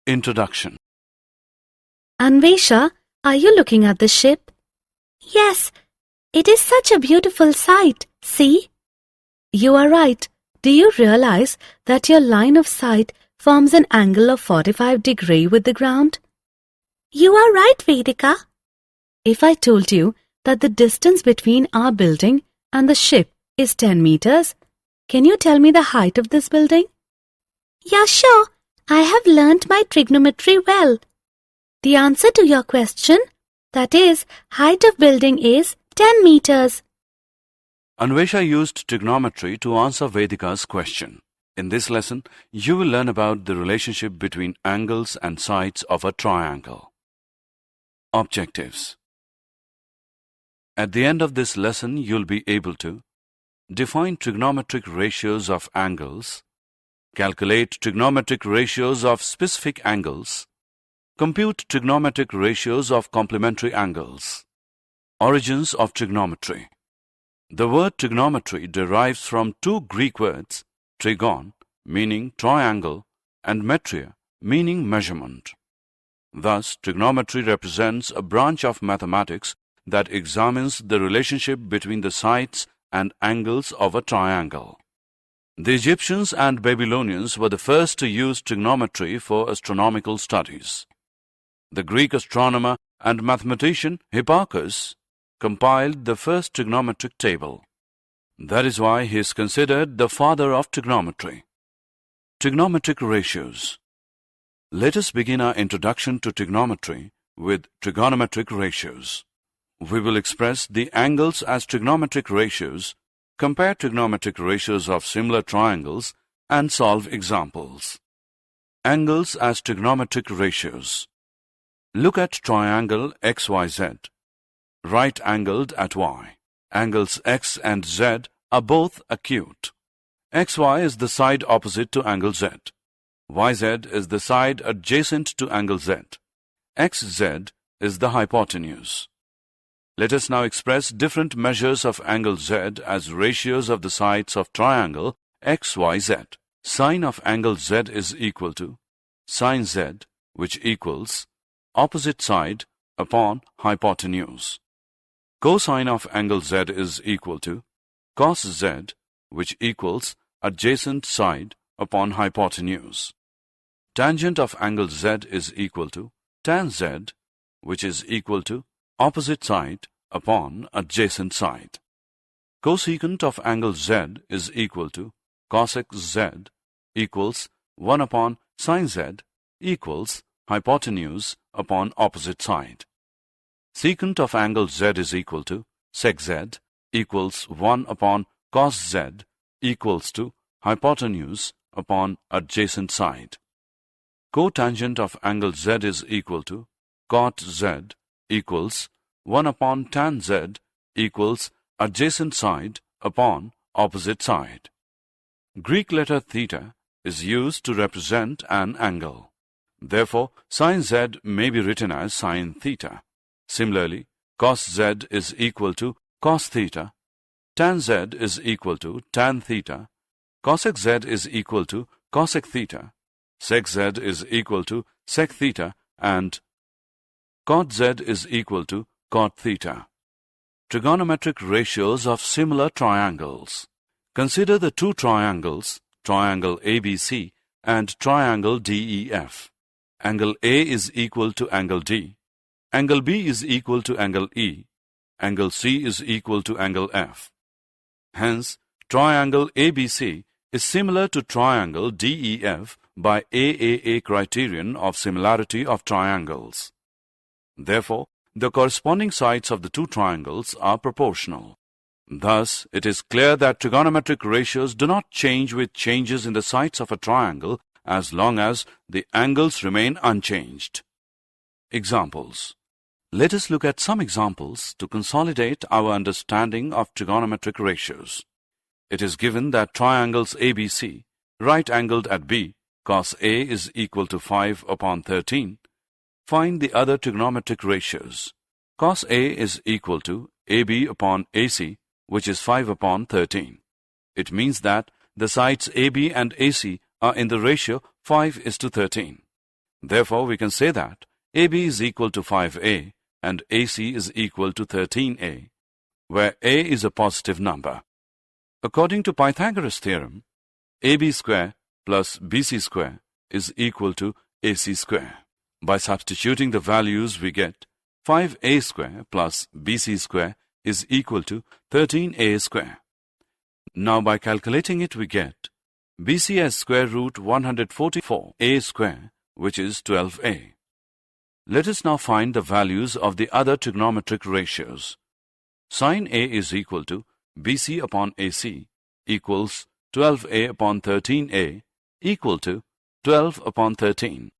Introduction. Anvesha, are you looking at the ship? Yes, it is such a beautiful sight. See? You are right. Do you realize that your line of sight forms an angle of 45 degrees with the ground? You are right, Vedika. If I told you that the distance between our building and the ship is 10 meters, can you tell me the height of this building? Yeah, sure. I have learnt my trigonometry well. The answer to your question, that is, height of building is 10 meters. Anvesha used trigonometry to answer Vedika's question. In this lesson, you will learn about the relationship between angles and sides of a triangle. Objectives. At the end of this lesson, you'll be able to define trigonometric ratios of angles, calculate trigonometric ratios of specific angles, compute trigonometric ratios of complementary angles. Origins of trigonometry. The word trigonometry derives from two Greek words, trigon, meaning triangle, and metria, meaning measurement. Thus, trigonometry represents a branch of mathematics that examines the relationship between the sides and angles of a triangle. The Egyptians and Babylonians were the first to use trigonometry for astronomical studies. The Greek astronomer and mathematician Hipparchus compiled the first trigonometric table. That is why he is considered the father of trigonometry. Trigonometric ratios. Let us begin our introduction to trigonometry with trigonometric ratios. We will express the angles as trigonometric ratios, compare trigonometric ratios of similar triangles, and solve examples. Angles as trigonometric ratios. Look at triangle XYZ. Right-angled at Y. Angles X and Z are both acute. XY is the side opposite to angle Z. YZ is the side adjacent to angle Z. XZ is the hypotenuse. Let us now express different measures of angle Z as ratios of the sides of triangle XYZ. Sine of angle Z is equal to sine Z, which equals opposite side upon hypotenuse. Cosine of angle Z is equal to cos Z, which equals adjacent side upon hypotenuse. Tangent of angle Z is equal to tan Z, which is equal to opposite side upon adjacent side. Cosecant of angle Z is equal to cosec Z equals 1 upon sin Z equals hypotenuse upon opposite side. Secant of angle Z is equal to sec Z equals 1 upon cos Z equals to hypotenuse upon adjacent side. Cotangent of angle Z is equal to cot Z equals 1 upon tan Z equals adjacent side upon opposite side. Greek letter theta is used to represent an angle. Therefore, sin Z may be written as sin theta. Similarly, cos Z is equal to cos theta, tan Z is equal to tan theta, cosec Z is equal to cosec theta, sec Z is equal to sec theta, and cot Z is equal to cot theta. Trigonometric ratios of similar triangles. Consider the two triangles, triangle ABC and triangle DEF. Angle A is equal to angle D. Angle B is equal to angle E. Angle C is equal to angle F. Hence, triangle ABC is similar to triangle DEF by AAA criterion of similarity of triangles. Therefore, the corresponding sides of the two triangles are proportional. Thus, it is clear that trigonometric ratios do not change with changes in the sides of a triangle as long as the angles remain unchanged. Examples. Let us look at some examples to consolidate our understanding of trigonometric ratios. It is given that triangles ABC, right-angled at B, cos A is equal to 5 upon 13. Find the other trigonometric ratios. Cos A is equal to AB upon AC, which is 5 upon 13. It means that the sides AB and AC are in the ratio 5:13. Therefore, we can say that AB is equal to 5A and AC is equal to 13A, where A is a positive number. According to Pythagoras theorem, AB square plus BC square is equal to AC square. By substituting the values, we get 5A square plus BC square is equal to 13A square. Now, by calculating it, we get BC as square root 144A square, which is 12A. Let us now find the values of the other trigonometric ratios. Sin A is equal to BC upon AC equals 12A upon 13A equal to 12 upon 13.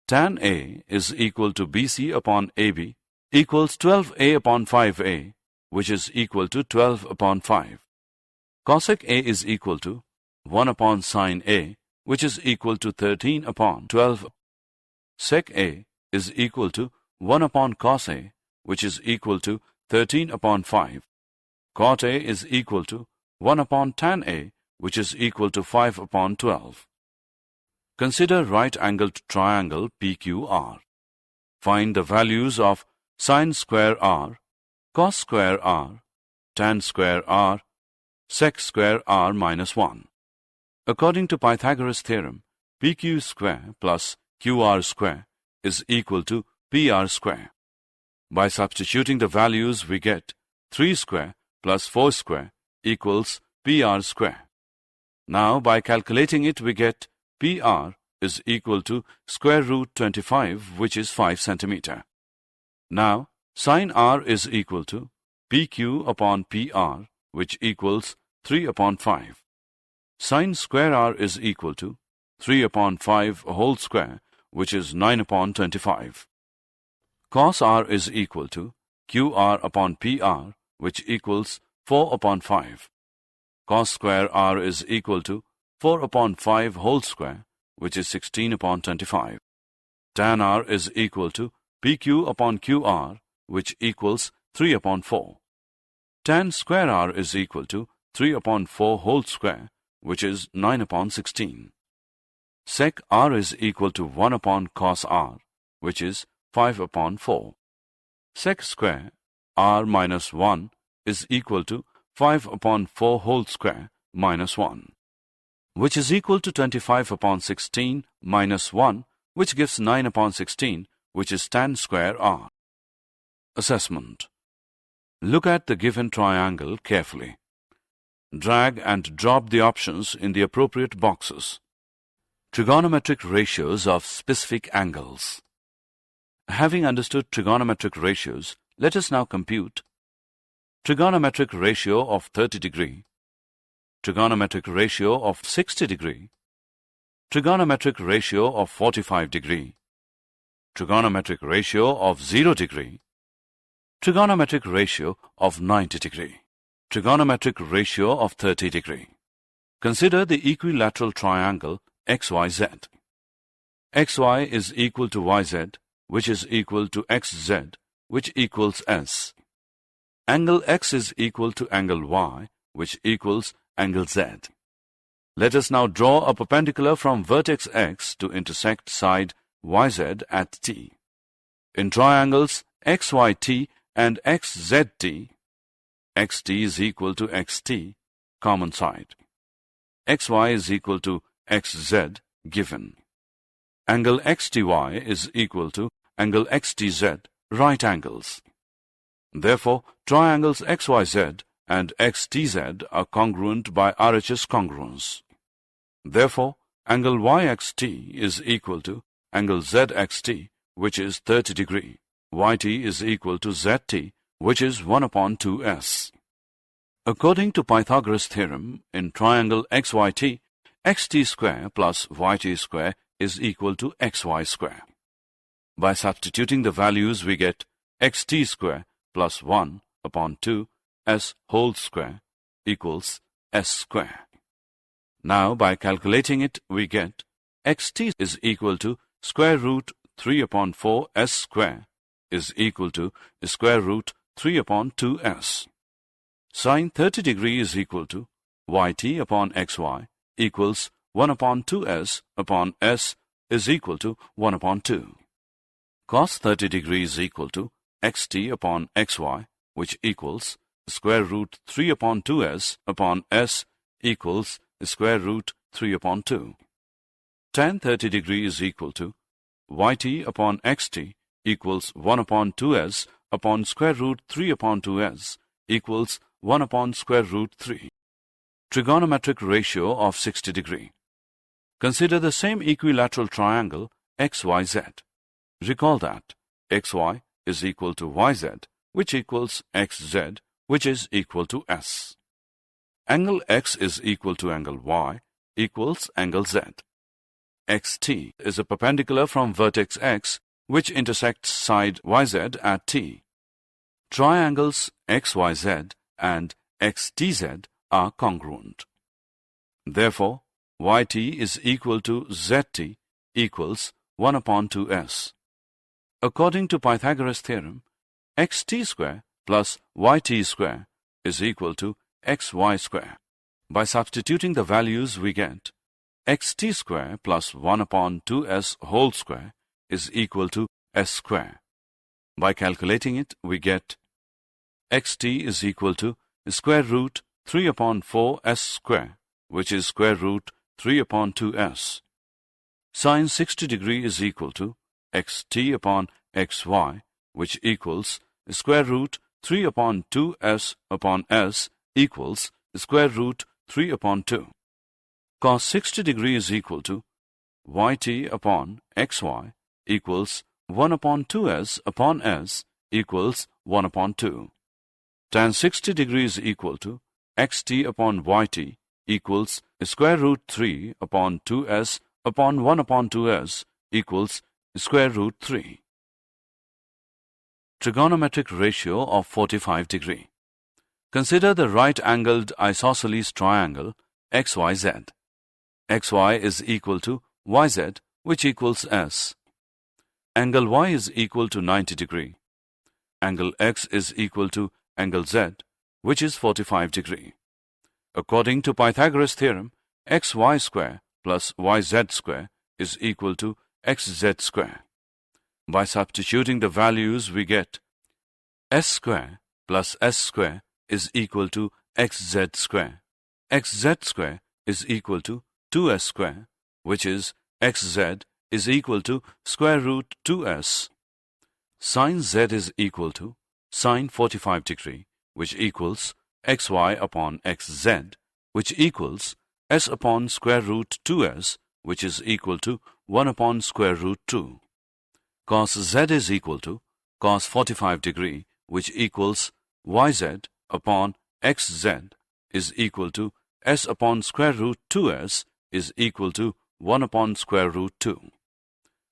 Tan A is equal to BC upon AB equals 12A upon 5A, which is equal to 12 upon 5. Cosec A is equal to 1 upon sin A, which is equal to 13 upon 12. Sec A is equal to 1 upon cos A, which is equal to 13 upon 5. Cot A is equal to 1 upon tan A, which is equal to 5 upon 12. Consider right-angled triangle PQR. Find the values of sin square R, cos square R, tan square R, sec square R minus 1. According to Pythagoras theorem, PQ square plus QR square is equal to PR square. By substituting the values, we get 3 square plus 4 square equals PR square. Now, by calculating it, we get PR is equal to square root 25, which is 5 centimeter. Now, sin R is equal to PQ upon PR, which equals 3 upon 5. Sin square R is equal to 3 upon 5 whole square, which is 9 upon 25. Cos R is equal to QR upon PR, which equals 4 upon 5. Cos square R is equal to 4 upon 5 whole square, which is 16 upon 25. Tan R is equal to PQ upon QR, which equals 3 upon 4. Tan square R is equal to 3 upon 4 whole square, which is 9 upon 16. Sec R is equal to 1 upon cos R, which is 5 upon 4. Sec square R minus 1 is equal to 5 upon 4 whole square minus 1, which is equal to 25 upon 16 minus 1, which gives 9 upon 16, which is tan square R. Assessment. Look at the given triangle carefully. Drag and drop the options in the appropriate boxes. Trigonometric ratios of specific angles. Having understood trigonometric ratios, let us now compute trigonometric ratio of 30 degree, trigonometric ratio of 60 degree, trigonometric ratio of 45 degree, trigonometric ratio of 0 degree, trigonometric ratio of 90 degree, trigonometric ratio of 30 degree. Consider the equilateral triangle XYZ. XY is equal to YZ, which is equal to XZ, which equals S. Angle X is equal to angle Y, which equals angle Z. Let us now draw a perpendicular from vertex X to intersect side YZ at T. In triangles XYT and XZT, XT is equal to XT, common side. XY is equal to XZ, given. Angle XTY is equal to angle XTZ, right angles. Therefore, triangles XYZ and XTZ are congruent by RHS congruence. Therefore, angle YXT is equal to angle ZXT, which is 30 degree. YT is equal to ZT, which is 1 upon 2S. According to Pythagoras theorem, in triangle XYT, XT square plus YT square is equal to XY square. By substituting the values, we get XT square plus 1 upon 2 S whole square equals S square. Now, by calculating it, we get XT is equal to square root 3 upon 4 S square is equal to square root 3 upon 2S. Sin 30 degree is equal to YT upon XY equals 1 upon 2S upon S is equal to 1 upon 2. Cos 30 degree is equal to xt upon xy, which equals square root 3 upon 2s upon s equals square root 3 upon 2. Tan 30 degree is equal to yt upon xt equals 1 upon 2s upon square root 3 upon 2s equals 1 upon square root 3. Trigonometric ratio of 60 degree. Consider the same equilateral triangle XYZ. Recall that xy is equal to yz, which equals xz, which is equal to s. Angle x is equal to angle y equals angle z. xt is a perpendicular from vertex x which intersects side yz at t. Triangles xyz and xtz are congruent. Therefore, yt is equal to zt equals 1 upon 2s. According to Pythagoras theorem, xt square plus yt square is equal to xy square. By substituting the values we get xt square plus 1 upon 2s whole square is equal to s square. By calculating it, we get xt is equal to square root 3 upon 4s square, which is square root 3 upon 2s. Sin 60 degree is equal to xt upon xy, which equals square root 3 upon 2s upon s equals square root 3 upon 2. Cos 60 degree is equal to yt upon xy equals 1 upon 2s upon s equals 1 upon 2. Tan 60 degree is equal to xt upon yt equals square root 3 upon 2s upon 1 upon 2s equals square root 3. Trigonometric ratio of 45 degree. Consider the right-angled isosceles triangle XYZ. XY is equal to YZ, which equals S. Angle Y is equal to 90 degree. Angle X is equal to angle Z, which is 45 degree. According to Pythagoras theorem, xy square plus yz square is equal to xz square. By substituting the values, we get s square plus s square is equal to xz square. Xz square is equal to 2s square, which is xz is equal to square root 2s. Sin z is equal to sin 45 degree, which equals xy upon xz, which equals s upon square root 2s, which is equal to 1 upon square root 2. Cos z is equal to cos 45 degree, which equals yz upon xz is equal to s upon square root 2s is equal to 1 upon square root 2.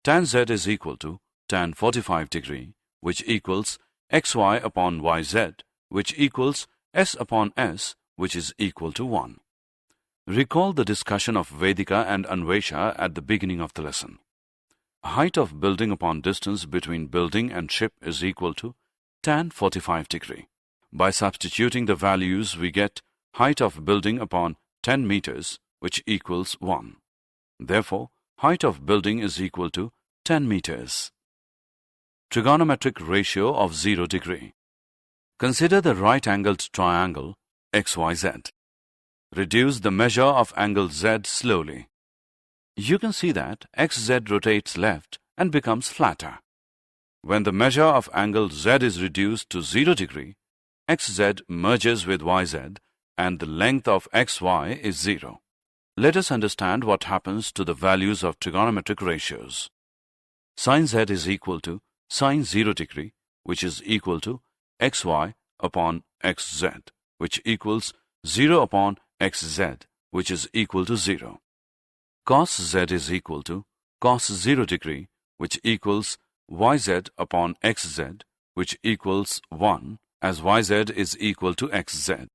Tan z is equal to tan 45 degree, which equals xy upon yz, which equals s upon s, which is equal to 1. Recall the discussion of Vedika and Anvesha at the beginning of the lesson. Height of building upon distance between building and ship is equal to tan 45 degree. By substituting the values, we get height of building upon 10 meters, which equals 1. Therefore, height of building is equal to 10 meters. Trigonometric ratio of 0 degree. Consider the right-angled triangle XYZ. Reduce the measure of angle Z slowly. You can see that XZ rotates left and becomes flatter. When the measure of angle Z is reduced to 0 degree, XZ merges with YZ and the length of XY is 0. Let us understand what happens to the values of trigonometric ratios. Sin Z is equal to sin 0 degree, which is equal to XY upon XZ, which equals 0 upon XZ, which is equal to 0. Cos Z is equal to cos 0 degree, which equals YZ upon XZ, which equals 1, as YZ is equal to XZ.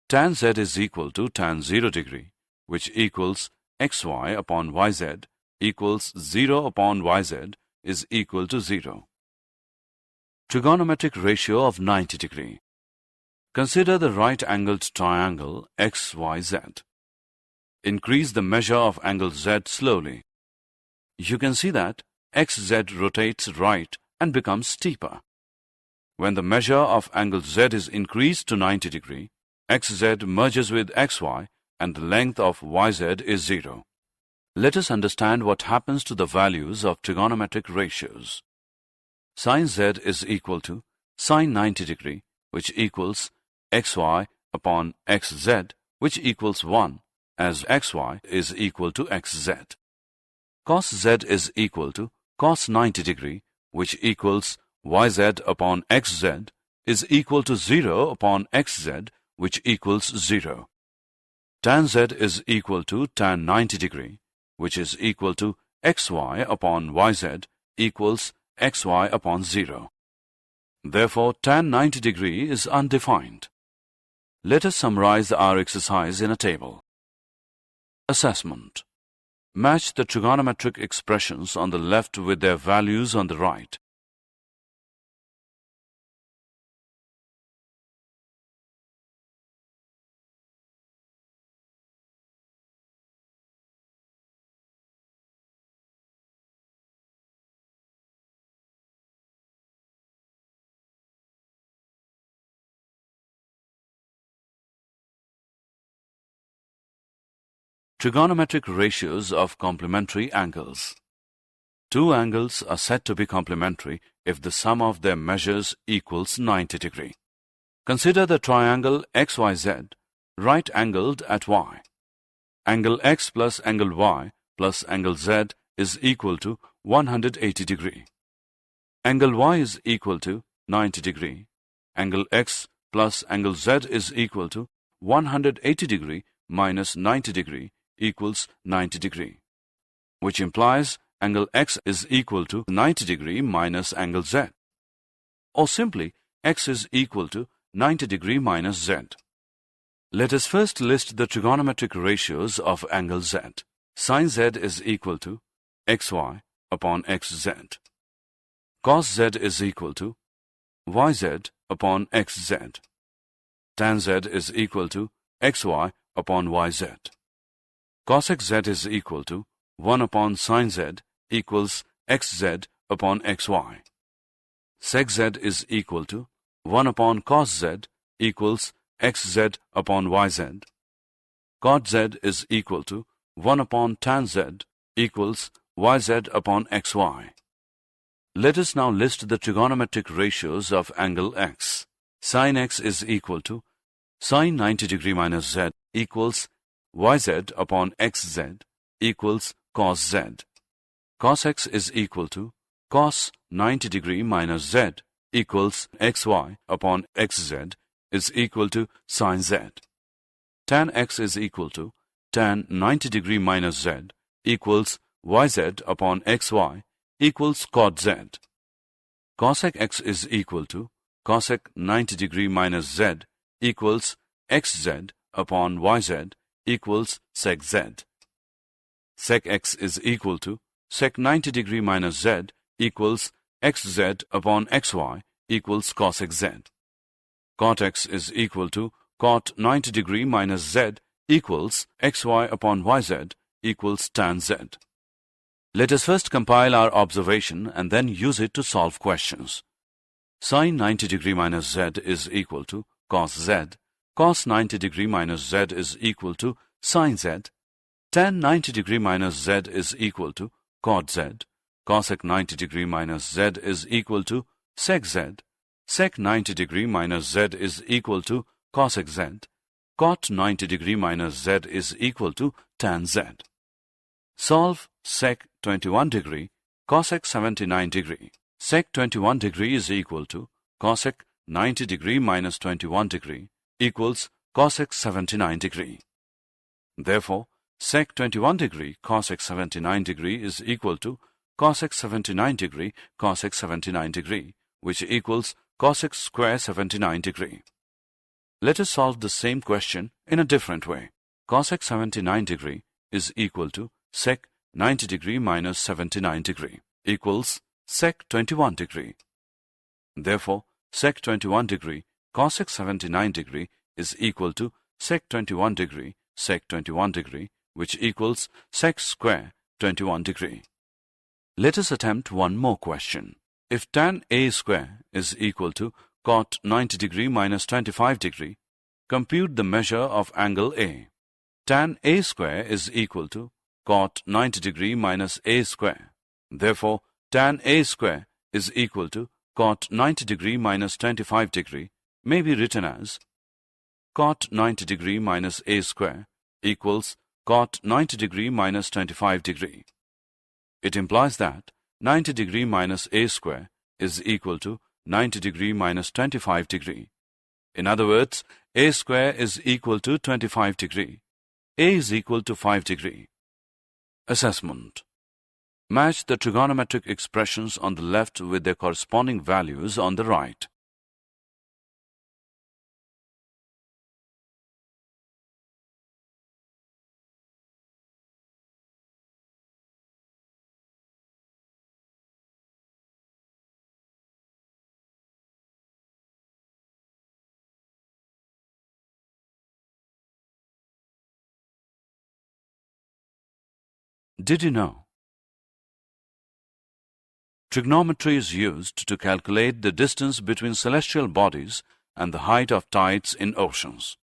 Tan Z is equal to tan 0 degree, which equals XY upon YZ, equals 0 upon YZ is equal to 0. Trigonometric ratio of 90 degree. Consider the right-angled triangle XYZ. Increase the measure of angle Z slowly. You can see that xz rotates right and becomes steeper. When the measure of angle z is increased to 90 degree, xz merges with xy and the length of yz is 0. Let us understand what happens to the values of trigonometric ratios. Sin z is equal to sin 90 degree, which equals xy upon xz, which equals 1, as xy is equal to xz. Cos z is equal to cos 90 degree, which equals yz upon xz, is equal to 0 upon xz, which equals 0. Tan z is equal to tan 90 degree, which is equal to xy upon yz equals xy upon 0. Therefore, tan 90 degree is undefined. Let us summarize our exercise in a table. Assessment. Match the trigonometric expressions on the left with their values on the right. Trigonometric ratios of complementary angles. Two angles are said to be complementary if the sum of their measures equals 90 degree. Consider the triangle XYZ, right-angled at Y. Angle X plus angle Y plus angle Z is equal to 180 degree. Angle Y is equal to 90 degree. Angle X plus angle Z is equal to 180 degree minus 90 degree equals 90 degree, which implies angle X is equal to 90 degree minus angle Z. Or simply, X is equal to 90 degree minus Z. Let us first list the trigonometric ratios of angle Z. Sin Z is equal to xy upon xz. Cos Z is equal to yz upon xz. Tan Z is equal to xy upon yz. Cosec Z is equal to 1 upon sin Z equals xz upon xy. Sec Z is equal to 1 upon cos Z equals xz upon yz. Cot Z is equal to 1 upon tan Z equals yz upon xy. Let us now list the trigonometric ratios of angle X. Sin X is equal to sin 90 degree minus Z equals yz upon xz equals cos Z. Cos X is equal to cos 90 degree minus Z equals xy upon xz is equal to sin Z. Tan X is equal to tan 90 degree minus Z equals yz upon xy equals cot Z. Cosec X is equal to cosec 90 degree minus Z equals xz upon yz equals sec Z. Sec X is equal to sec 90 degree minus Z equals xz upon xy equals cosec Z. Cot X is equal to cot 90 degree minus Z equals xy upon yz equals tan Z. Let us first compile our observation and then use it to solve questions. Sin 90 degree minus Z is equal to cos Z. Cos 90 degree minus Z is equal to sin Z. Tan 90 degree minus Z is equal to cot Z. Cosec 90 degree minus Z is equal to sec Z. Sec 90 degree minus Z is equal to cosec Z. Cot 90 degree minus Z is equal to tan Z. Solve sec 21 degree, cosec 79 degree. Sec 21 degree is equal to cosec 90 degree minus 21 degree equals cosec 79 degree. Therefore, sec 21 degree cosec 79 degree is equal to cosec 79 degree cosec 79 degree, which equals cosec square 79 degree. Let us solve the same question in a different way. Cosec 79 degree is equal to sec 90 degree minus 79 degree equals sec 21 degree. Therefore, sec 21 degree cosec 79 degree is equal to sec 21 degree sec 21 degree, which equals sec square 21 degree. Let us attempt one more question. If tan A square is equal to cot 90 degree minus 25 degree, compute the measure of angle A. Tan A square is equal to cot 90 degree minus A square. Therefore, tan A square is equal to cot 90 degree minus 25 degree may be written as cot 90 degree minus A square equals cot 90 degree minus 25 degree. It implies that 90 degree minus A square is equal to 90 degree minus 25 degree. In other words, A square is equal to 25 degree. A is equal to 5 degree. Assessment. Match the trigonometric expressions on the left with their corresponding values on the right. Did you know? Trigonometry is used to calculate the distance between celestial bodies and the height of tides in oceans.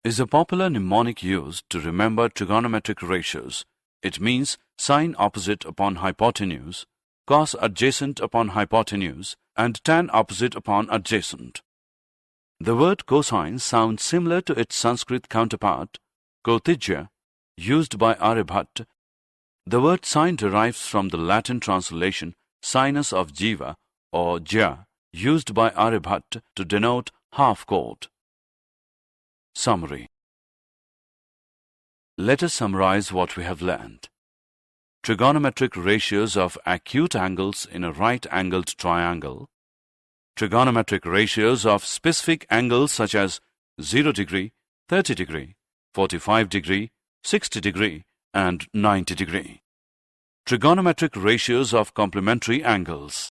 Is a popular mnemonic used to remember trigonometric ratios. It means sine opposite upon hypotenuse, cos adjacent upon hypotenuse, and tan opposite upon adjacent. The word cosine sounds similar to its Sanskrit counterpart, kotijya, used by Aryabhatta. The word sine derives from the Latin translation sinus of jiva or jya, used by Aryabhatta to denote half-chord. Summary. Let us summarize what we have learned. Trigonometric ratios of acute angles in a right-angled triangle. Trigonometric ratios of specific angles such as 0 degree, 30 degree, 45 degree, 60 degree, and 90 degree. Trigonometric ratios of complementary angles.